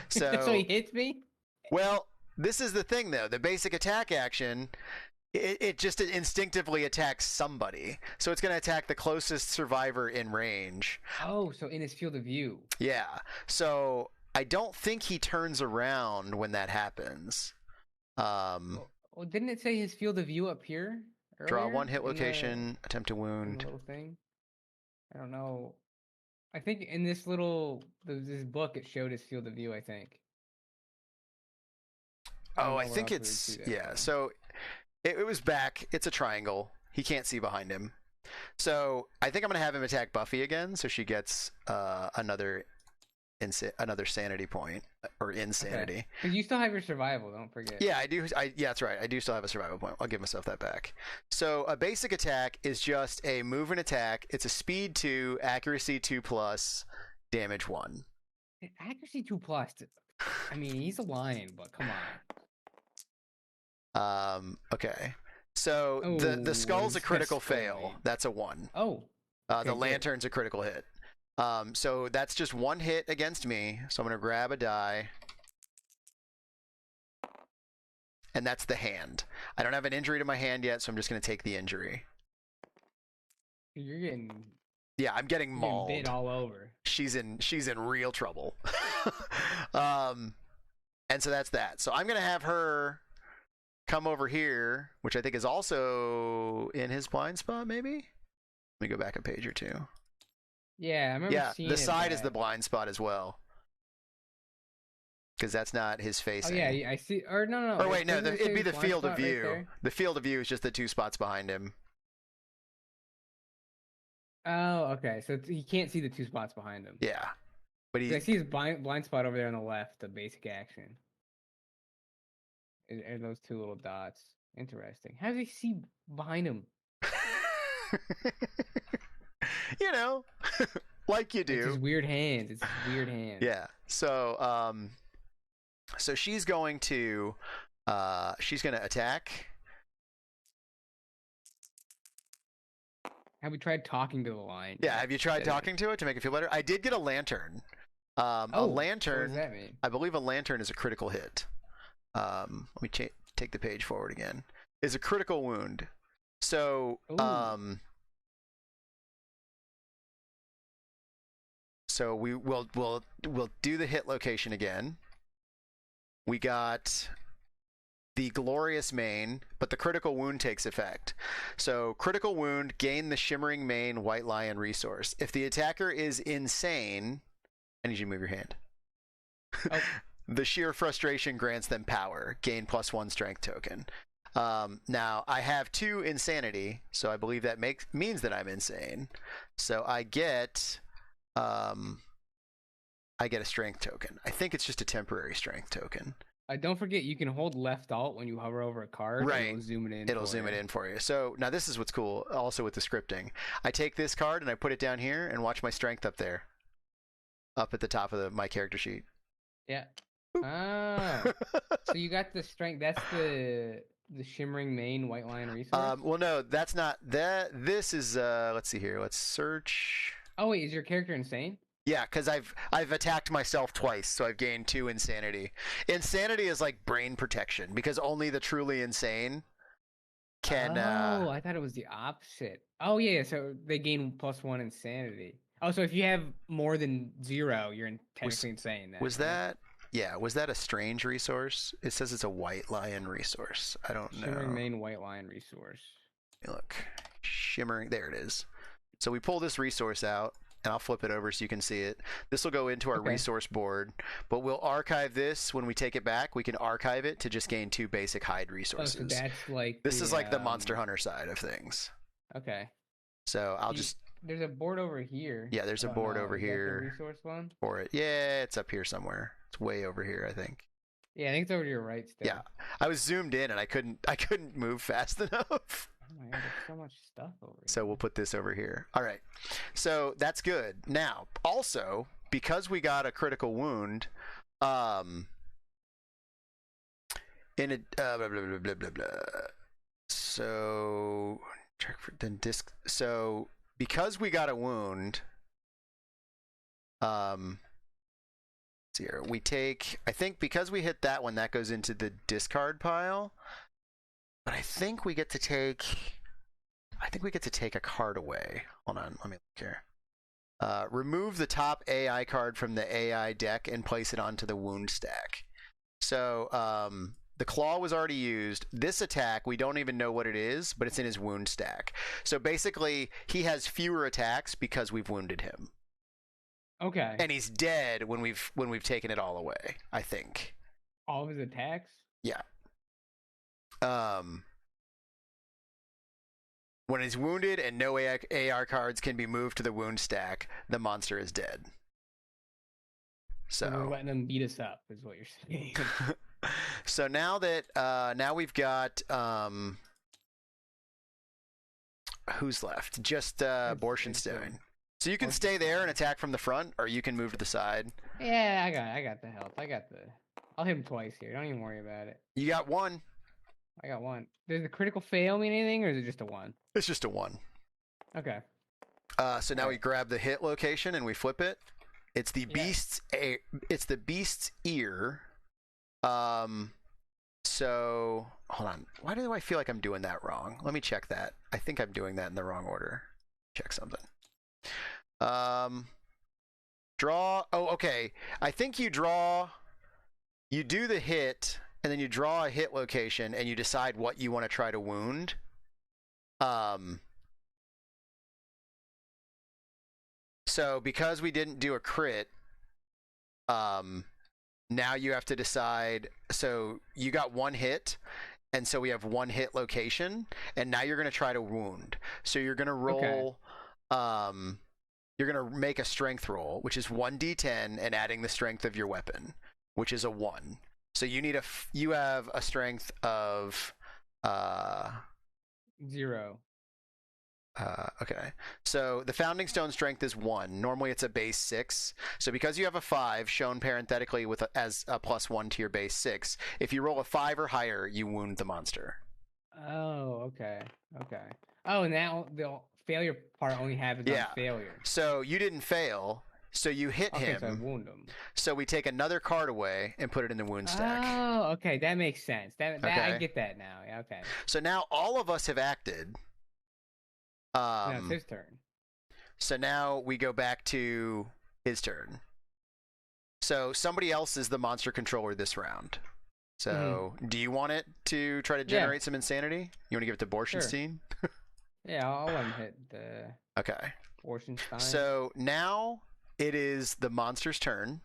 So he hits me? Well, this is the thing, though. The basic attack action, it just instinctively attacks somebody. So it's going to attack the closest survivor in range. Oh, so in his field of view. Yeah. So I don't think he turns around when that happens. Well, didn't it say his field of view up here? Draw 1 hit location, attempt to wound. Little thing. I don't know. I think in this book it showed his field of view, I think. I think it's so it was back. It's a triangle. He can't see behind him. So I think I'm gonna have him attack Buffy again, so she gets another sanity point or insanity. Okay. But you still have your survival. Don't forget. Yeah, I do. Yeah, that's right. I do still have a survival point. I'll give myself that back. So a basic attack is just a move and attack. It's a speed 2, accuracy 2 plus, damage 1. Accuracy 2+. I mean, he's a lion, but come on. Okay. So the skull's a critical fail. That's a 1. Oh. Okay, the lantern's a critical hit. So that's just 1 hit against me. So I'm gonna grab a die. And that's the hand. I don't have an injury to my hand yet, so I'm just going to take the injury. You're getting... Yeah, I'm getting mauled. Bit all over. She's in real trouble. And so that's that. So I'm going to have her come over here, which I think is also in his blind spot, maybe? Let me go back a page or two. Yeah, I remember seeing the side is the blind spot as well. Because that's not his face. Oh, yeah, I see. Or no. Or wait, no, it'd be the field of view. Right, the field of view is just the 2 spots behind him. Oh, okay. So he can't see the 2 spots behind him. Yeah. But I see his blind spot over there on the left, the basic action. And those 2 little dots. Interesting. How does he see behind him? You know, like you do. It's his weird hands. Yeah. So she's going to attack. Have we tried talking to the lion? Yeah, have you tried talking to it to make it feel better? I did get a lantern. A lantern. What does that mean? I believe a lantern is a critical hit. Let me take the page forward again. Is a critical wound. So so we'll do the hit location again. We got the glorious mane, but the critical wound takes effect. So critical wound, gain the shimmering mane white lion resource. If the attacker is insane, I need you to move your hand. Oh. The sheer frustration grants them power. Gain +1 strength token. Now I have 2 insanity, so I believe that means that I'm insane. So I get a strength token. I think it's just a temporary strength token. Don't forget, you can hold left alt when you hover over a card. Right. It'll zoom it in. It'll zoom it in for you. So now this is what's cool. Also with the scripting, I take this card and I put it down here and watch my strength up there, up at the top of my character sheet. Yeah. Oh. So you got the strength. That's the shimmering mane white lion resource. Well, no, that's not that. This is let's see here. Let's search. Oh wait, is your character insane? Yeah, because I've attacked myself twice, so I've gained 2 insanity. Insanity is like brain protection because only the truly insane can. Oh, I thought it was the opposite. Oh yeah, so they gain +1 insanity. Oh, so if you have more than 0, you're technically insane. Then, was that? Yeah, was that a strange resource? It says it's a white lion resource. I don't know. Shimmering mane white lion resource. Look, shimmering. There it is. So we pull this resource out. And I'll flip it over so you can see it. This will go into our resource board, but we'll archive this when we take it back. We can archive it to just gain 2 basic hide resources. Oh, so that's like this is like the Monster Hunter side of things. Okay. So I'll just. There's a board over here. Yeah, there's a board over here. The resource one for it. Yeah, it's up here somewhere. It's way over here, I think. Yeah, I think it's over to your right still. Yeah, I was zoomed in and I couldn't move fast enough. Oh my god, there's so much stuff over here. So we'll put this over here. All right. So that's good. Now, also, because we got a critical wound, in a blah, blah, blah, blah, blah, blah. So then disc. So because we got a wound, here we take. I think because we hit that one, that goes into the discard pile. But I think we get to take. I think we get to take a card away. Hold on, let me look here. Remove the top AI card from the AI deck and place it onto the wound stack. So the claw was already used. This attack, we don't even know what it is, but it's in his wound stack. So basically, he has fewer attacks because we've wounded him. Okay. And he's dead when we've taken it all away. I think. All of his attacks? Yeah. When he's wounded and no AR cards can be moved to the wound stack, the monster is dead. So we're So letting them beat us up, is what you're saying. so now that now we've got who's left? Just Borstenstone. So you can stay there and attack from the front, or you can move to the side. Yeah, I got the health. I'll hit him twice here. Don't even worry about it. You got one. I got one. Does the critical fail mean anything, or is it just a one? It's just a one. Okay. So now we grab the hit location and we flip it. It's the beast's. It's the beast's ear. So hold on. Why do I feel like I'm doing that wrong? Let me check that. I think I'm doing that in the wrong order. Check something. Draw. Oh, okay. I think you draw. You do the hit, and then you draw a hit location, and you decide what you want to try to wound. So because we didn't do a crit, now you have to decide. So you got one hit, and so we have one hit location, and now you're going to try to wound. So you're going to roll. Okay. You're going to make a strength roll, which is 1d10, and adding the strength of your weapon, which is a 1. So you have a strength of 0. Okay. So the founding stone strength is 1. Normally it's a base 6. So because you have a 5 shown parenthetically as a +1 to your base 6, if you roll a 5 or higher, you wound the monster. Oh, okay. Oh, now the failure part only happens on failure. So you didn't fail. So you hit him. So I wound him. So we take another card away and put it in the wound stack. Oh, okay. That makes sense. That I get that now. Yeah, okay. So now all of us have acted. Now it's his turn. So now we go back to his turn. So somebody else is the monster controller this round. So do you want it to try to generate some insanity? You want to give it to Borstenstein? Sure. Yeah, I'll let him hit the okay. Borstenstein. So now it is the monster's turn.